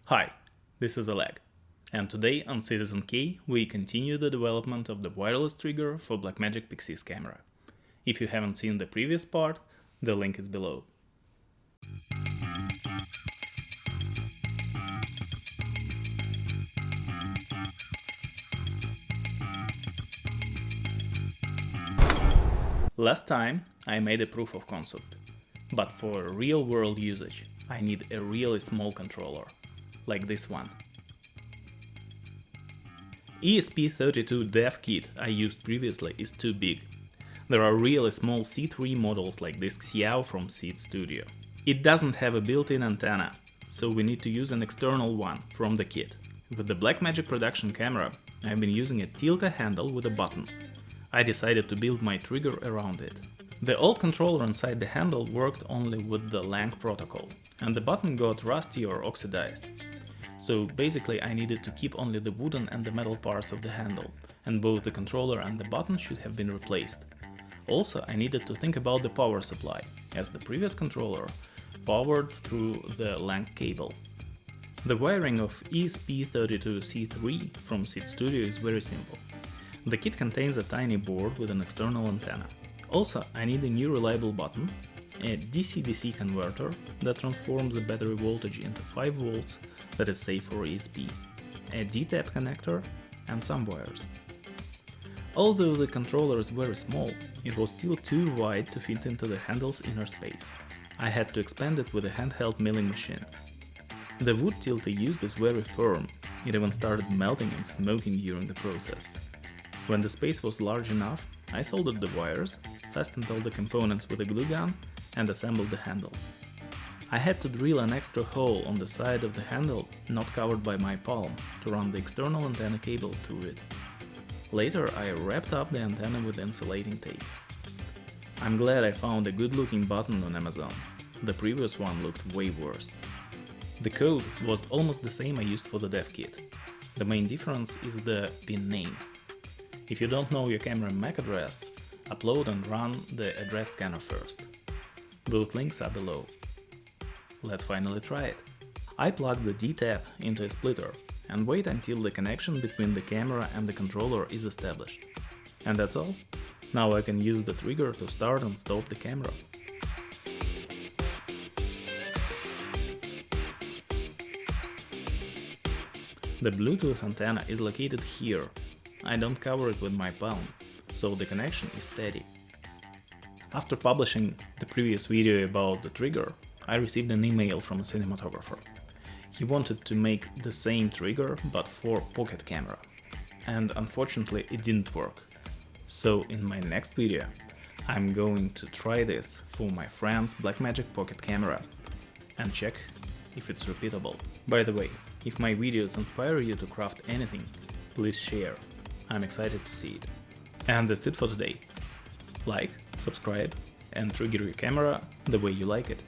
Hi, this is Oleg, and today on Citizen K we continue the development of the wireless trigger for Blackmagic Pyxis camera. If you haven't seen the previous part, the link is below. Last time I made a proof of concept, but for real-world usage I need a really small controller, like this one. ESP32 dev kit I used previously is too big. There are really small C3 models like this XIAO from Seeed Studio. It doesn't have a built-in antenna, so we need to use an external one from the kit. With the Blackmagic production camera, I've been using a Tilta handle with a button. I decided to build my trigger around it. The old controller inside the handle worked only with the LANC protocol, and the button got rusty or oxidized. So basically I needed to keep only the wooden and the metal parts of the handle, and both the controller and the button should have been replaced. Also, I needed to think about the power supply, as the previous controller powered through the LANC cable. The wiring of ESP32-C3 from Seeed Studio is very simple. The kit contains a tiny board with an external antenna. Also, I need a new reliable button, a DC-DC converter that transforms the battery voltage into 5 volts that is safe for ESP, a D-tap connector, and some wires. Although the controller is very small, it was still too wide to fit into the handle's inner space. I had to expand it with a handheld milling machine. The wood Tilta used is very firm, it even started melting and smoking during the process. When the space was large enough, I soldered the wires, fastened all the components with a glue gun, and assembled the handle. I had to drill an extra hole on the side of the handle not covered by my palm to run the external antenna cable through it. Later I wrapped up the antenna with insulating tape. I'm glad I found a good-looking button on Amazon. The previous one looked way worse. The code was almost the same I used for the dev kit. The main difference is the pin name. If you don't know your camera MAC address, upload and run the address scanner first. Both links are below. Let's finally try it. I plug the D-tap into a splitter and wait until the connection between the camera and the controller is established. And that's all. Now I can use the trigger to start and stop the camera. The Bluetooth antenna is located here. I don't cover it with my palm, so the connection is steady. After publishing the previous video about the trigger, I received an email from a cinematographer. He wanted to make the same trigger but for pocket camera, and unfortunately it didn't work. So in my next video I'm going to try this for my friend's Blackmagic pocket camera and check if it's repeatable. By the way, if my videos inspire you to craft anything, please share. I'm excited to see it. And that's it for today. Like, subscribe, and trigger your camera the way you like it.